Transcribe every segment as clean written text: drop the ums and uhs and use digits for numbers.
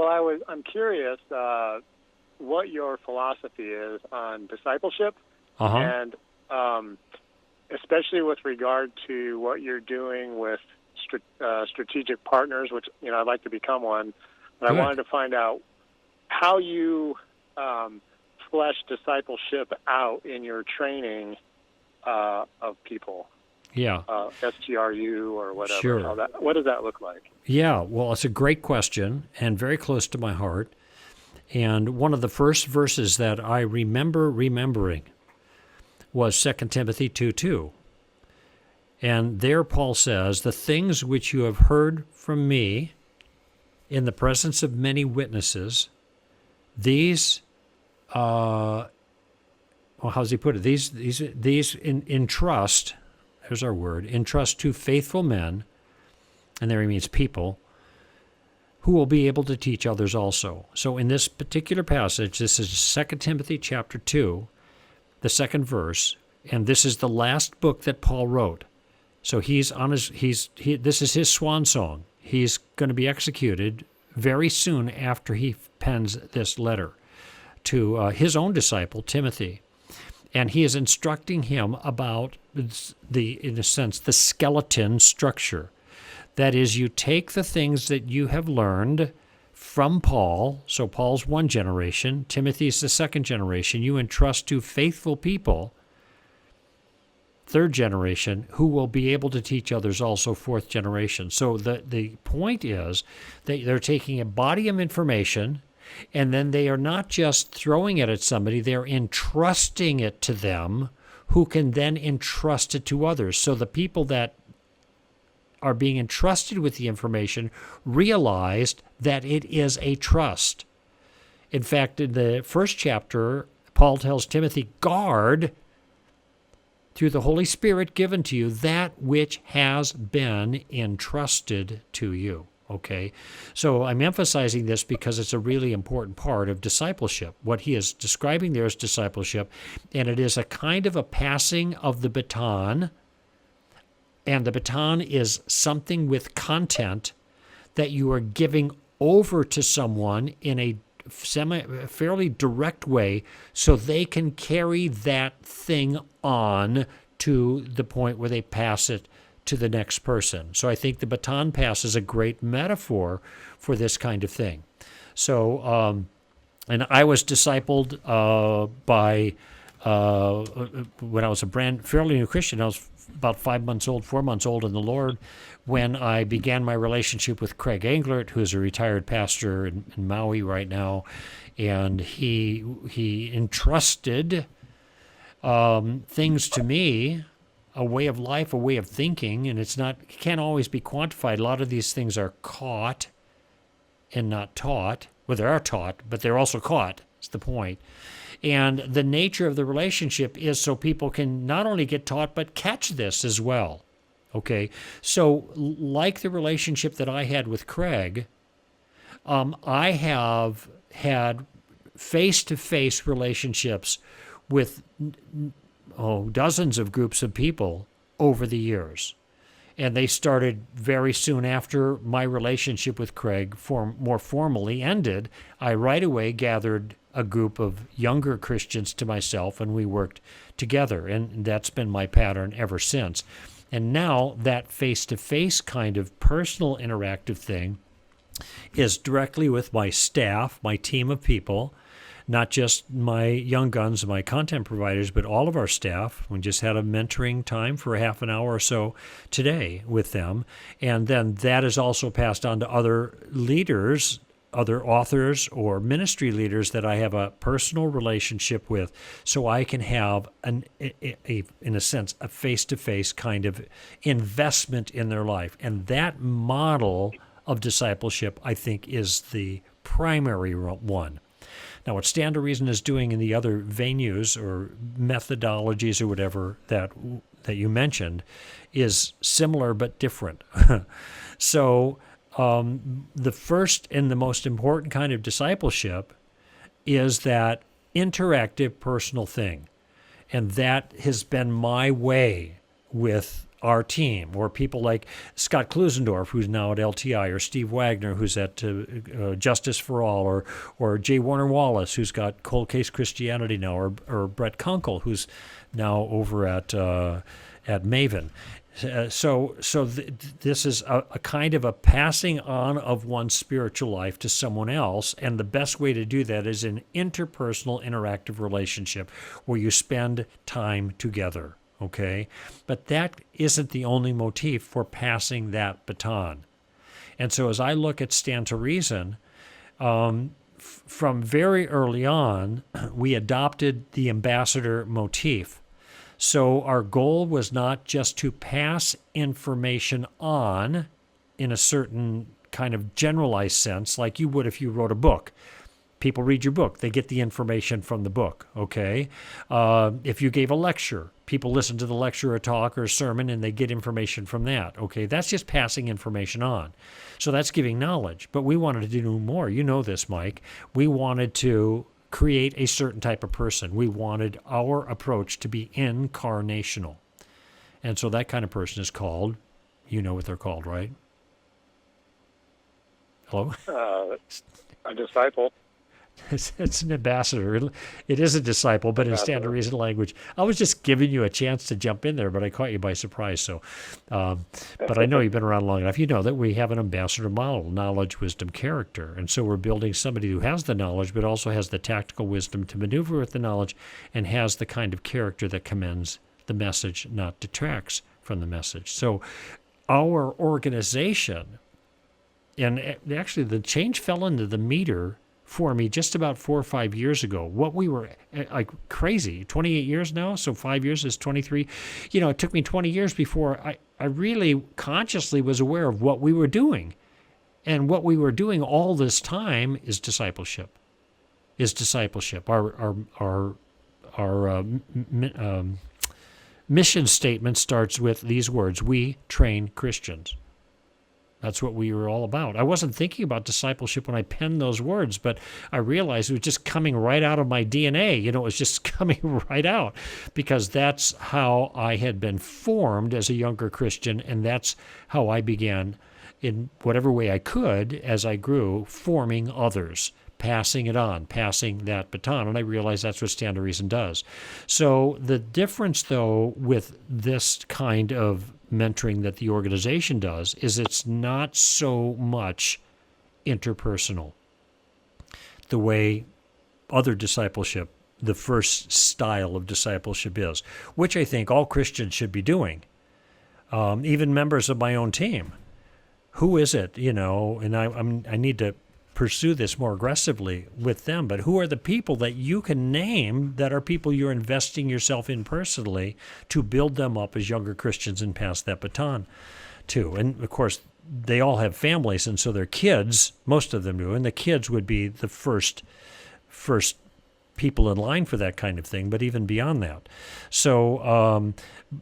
I'm curious what your philosophy is on discipleship, and especially with regard to what you're doing with strategic partners, which I'd like to become one. But Good. I wanted to find out how you flesh discipleship out in your training of people. Yeah. STRU or whatever. Sure. What does that look like? Yeah, well, it's a great question and very close to my heart. And one of the first verses that I remember remembering was 2 Timothy 2:2. And there Paul says, "The things which you have heard from me in the presence of many witnesses, these, well, how does he put it? These entrust, there's our word, entrust to faithful men," and there he means people, "who will be able to teach others also." So in this particular passage, this is 2 Timothy chapter 2, the second verse, and this is the last book that Paul wrote. So this is his swan song. He's going to be executed very soon after he pens this letter to his own disciple, Timothy. And he is instructing him about in a sense, the skeleton structure. That is, you take the things that you have learned from Paul, so Paul's one generation, Timothy's the second generation, you entrust to faithful people, third generation, who will be able to teach others also, fourth generation. So the point is that they're taking a body of information, and then they are not just throwing it at somebody, they're entrusting it to them, who can then entrust it to others. So the people that are being entrusted with the information realized that it is a trust. In fact, in the first chapter, Paul tells Timothy, guard through the Holy Spirit given to you that which has been entrusted to you. Okay, so I'm emphasizing this because it's a really important part of discipleship. What he is describing there is discipleship, and it is a kind of a passing of the baton, and the baton is something with content that you are giving over to someone in a fairly direct way so they can carry that thing on to the point where they pass it to the next person. So I think the baton pass is a great metaphor for this kind of thing. So, and I was discipled by, when I was a fairly new Christian, I was about 4 months old in the Lord, when I began my relationship with Greg Koukl, who's a retired pastor in Maui right now, and he entrusted things to me, a way of life, a way of thinking, and it can't always be quantified. A lot of these things are caught and not taught. Well, they are taught, but they're also caught. That's the point. And the nature of the relationship is so people can not only get taught, but catch this as well. Okay? So like the relationship that I had with Craig, I have had face-to-face relationships with dozens of groups of people over the years. And they started very soon after my relationship with Craig more formally ended. I right away gathered a group of younger Christians to myself, and we worked together. And that's been my pattern ever since. And now that face-to-face kind of personal interactive thing is directly with my staff, my team of people, not just my young guns, my content providers, but all of our staff. We just had a mentoring time for a half an hour or so today with them. And then that is also passed on to other leaders, other authors or ministry leaders that I have a personal relationship with, so I can have, in a sense, a face-to-face kind of investment in their life. And that model of discipleship, I think, is the primary one. Now, what Stand to Reason is doing in the other venues or methodologies or whatever that you mentioned is similar but different. So the first and the most important kind of discipleship is that interactive personal thing. And that has been my way with our team, or people like Scott Klusendorf, who's now at LTI, or Steve Wagner, who's at Justice for All, or J. Warner Wallace, who's got Cold Case Christianity now, or Brett Koukl, who's now over at Maven. This is a kind of a passing on of one's spiritual life to someone else, and the best way to do that is an interpersonal, interactive relationship where you spend time together, okay? But that isn't the only motif for passing that baton. And so as I look at Stand to Reason, from very early on, we adopted the ambassador motif. So our goal was not just to pass information on in a certain kind of generalized sense, like you would if you wrote a book. People read your book. They get the information from the book, okay? If you gave a lecture, people listen to the lecture or talk or sermon, and they get information from that, okay? That's just passing information on. So that's giving knowledge. But we wanted to do more. You know this, Mike. We wanted to create a certain type of person. We wanted our approach to be incarnational. And so that kind of person is called, you know what they're called, right? Hello? A disciple. It's an ambassador. It is a disciple, but in Stand to Reason language. I was just giving you a chance to jump in there, but I caught you by surprise. So, but I know you've been around long enough. You know that we have an ambassador model: knowledge, wisdom, character. And so we're building somebody who has the knowledge, but also has the tactical wisdom to maneuver with the knowledge, and has the kind of character that commends the message, not detracts from the message. So our organization, and actually the change fell into the meter for me just about 4 or 5 years ago. What we were like crazy, 28 years now, so 5 years is 23. You know, it took me 20 years before I really consciously was aware of what we were doing. And what we were doing all this time is discipleship. Our mission statement starts with these words: we train Christians. That's what we were all about. I wasn't thinking about discipleship when I penned those words, but I realized it was just coming right out of my DNA. You know, it was just coming right out because that's how I had been formed as a younger Christian, and that's how I began, in whatever way I could, as I grew, forming others, passing it on, passing that baton. And I realized that's what Stand to Reason does. So the difference, though, with this kind of mentoring that the organization does is it's not so much interpersonal the way other discipleship, the first style of discipleship is, which I think all Christians should be doing, even members of my own team. Who is it, you know, and I need to pursue this more aggressively with them, but who are the people that you can name that are people you're investing yourself in personally to build them up as younger Christians and pass that baton to? And of course, they all have families, and so their kids, most of them do, and the kids would be the first people in line for that kind of thing, but even beyond that. So,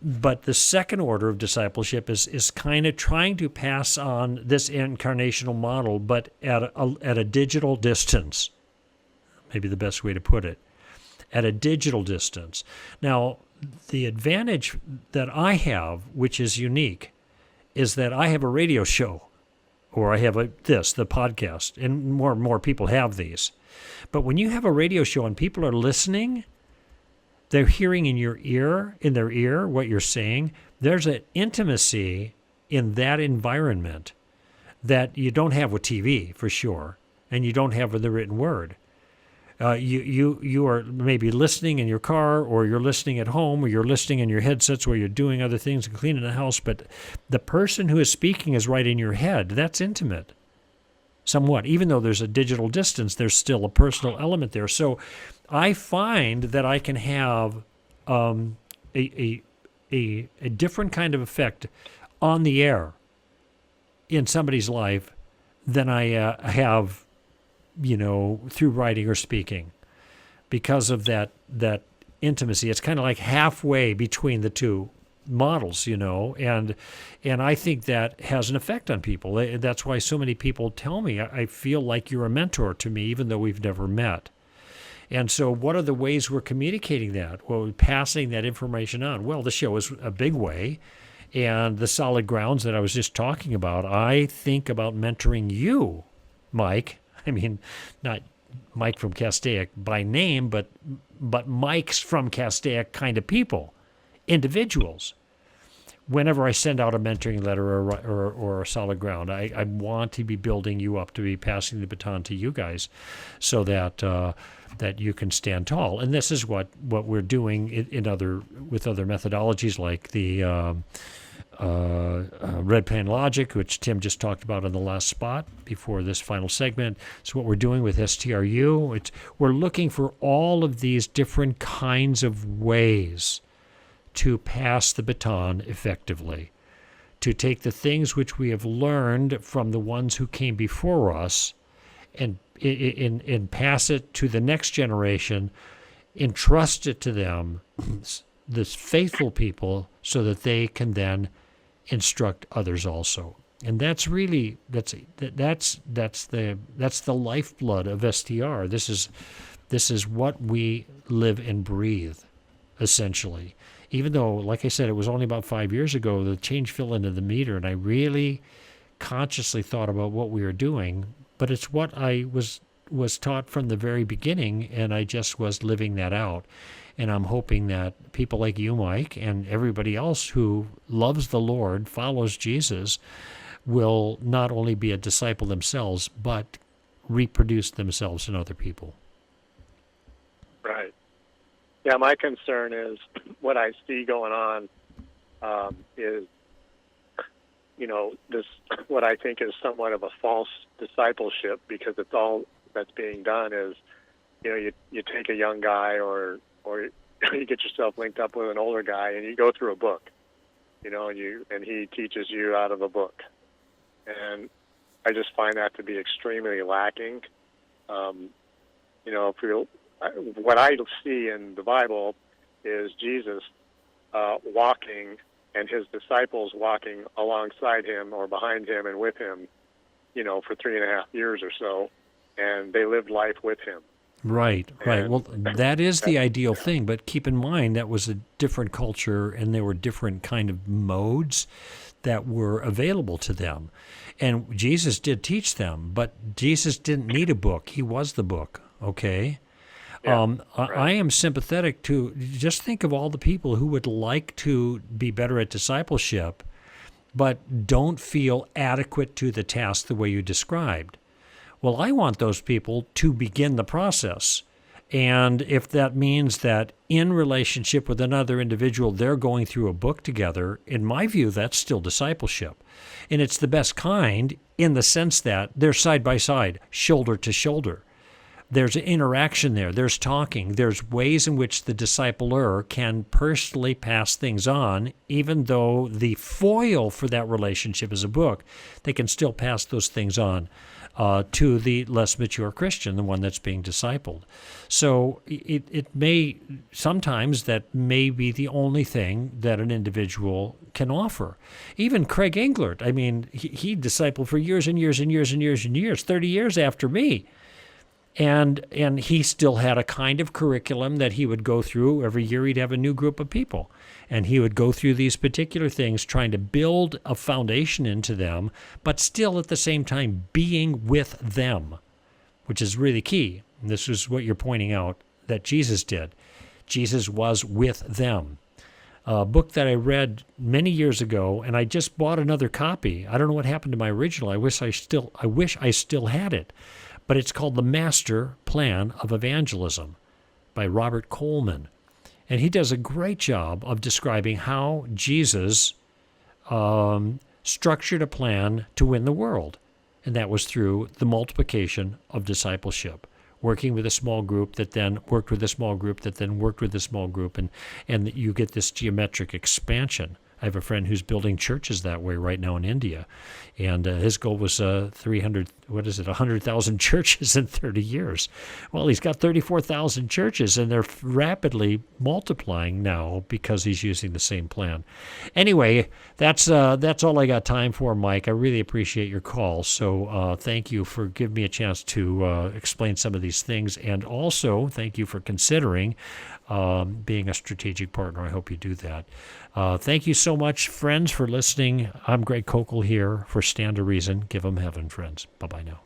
but the second order of discipleship is kind of trying to pass on this incarnational model, but at a digital distance. Maybe the best way to put it. At a digital distance. Now, the advantage that I have, which is unique, is that I have a radio show, or I have the podcast, and more and more people have these. But when you have a radio show and people are listening, they're hearing in their ear what you're saying. There's an intimacy in that environment that you don't have with TV, for sure, and you don't have with the written word. You are maybe listening in your car, or you're listening at home, or you're listening in your headsets where you're doing other things and cleaning the house, but the person who is speaking is right in your head. That's intimate. Somewhat. Even though there's a digital distance, there's still a personal element there. So I find that I can have a different kind of effect on the air in somebody's life than I have, you know, through writing or speaking, because of that intimacy. It's kind of like halfway between the two models, you know, and I think that has an effect on people. That's why so many people tell me, I feel like you're a mentor to me, even though we've never met. And so what are the ways we're communicating that? Well, passing that information on. Well, the show is a big way, And the solid grounds that I was just talking about, I think about mentoring you, Mike. I mean, not Mike from Castaic by name, but Mikes from Castaic kind of people, individuals. Whenever I send out a mentoring letter or a solid ground, I want to be building you up, to be passing the baton to you guys, so that that you can stand tall. And this is what we're doing with other methodologies like the red pen logic, which Tim just talked about in the last spot before this final segment. So what we're doing with STRU, we're looking for all of these different kinds of ways to pass the baton effectively, to take the things which we have learned from the ones who came before us and pass it to the next generation, entrust it to them, this faithful people, so that they can then instruct others also. And that's really that's the lifeblood of STR. This is what we live and breathe, essentially. Even though, like I said, it was only about 5 years ago the change fell into the meter, and I really consciously thought about what we were doing. But it's what I was taught from the very beginning, and I just was living that out. And I'm hoping that people like you, Mike, and everybody else who loves the Lord, follows Jesus, will not only be a disciple themselves, but reproduce themselves in other people. Right. Yeah, my concern is what I see going on is, this, what I think is somewhat of a false discipleship, because it's all that's being done is, you take a young guy or you get yourself linked up with an older guy and you go through a book, and he teaches you out of a book. And I just find that to be extremely lacking. What I see in the Bible is Jesus walking and his disciples walking alongside him or behind him and with him, for 3.5 years or so, and they lived life with him. Right. Well, that is the ideal thing, but keep in mind that was a different culture, and there were different kind of modes that were available to them. And Jesus did teach them, but Jesus didn't need a book. He was the book, okay? Yeah, right. I am sympathetic to, just think of all the people who would like to be better at discipleship, but don't feel adequate to the task the way you described. Well, I want those people to begin the process. And if that means that in relationship with another individual, they're going through a book together, in my view, that's still discipleship. And it's the best kind in the sense that they're side by side, shoulder to shoulder. There's an interaction there. There's talking. There's ways in which the discipler can personally pass things on, even though the foil for that relationship is a book. They can still pass those things on to the less mature Christian, the one that's being discipled. So it may, sometimes that may be the only thing that an individual can offer. Even Craig Englert, I mean, he discipled for years and years and years and years and years, 30 years after me. And he still had a kind of curriculum that he would go through. Every year he'd have a new group of people. And he would go through these particular things, trying to build a foundation into them, but still at the same time being with them, which is really key. And this is what you're pointing out that Jesus did. Jesus was with them. A book that I read many years ago, and I just bought another copy. I don't know what happened to my original. I wish I still had it. But it's called The Master Plan of Evangelism by Robert Coleman. And he does a great job of describing how Jesus structured a plan to win the world. And that was through the multiplication of discipleship, working with a small group that then worked with a small group that then worked with a small group. And you get this geometric expansion. I have a friend who's building churches that way right now in India, and his goal was 100,000 churches in 30 years. Well, he's got 34,000 churches, and they're rapidly multiplying now because he's using the same plan. Anyway, that's all I got time for, Mike. I really appreciate your call, so thank you for giving me a chance to explain some of these things, and also thank you for considering being a strategic partner. I hope you do that. Thank you so so much, friends, for listening. I'm Greg Koukl here for Stand to Reason. Give 'em heaven, friends. Bye-bye now.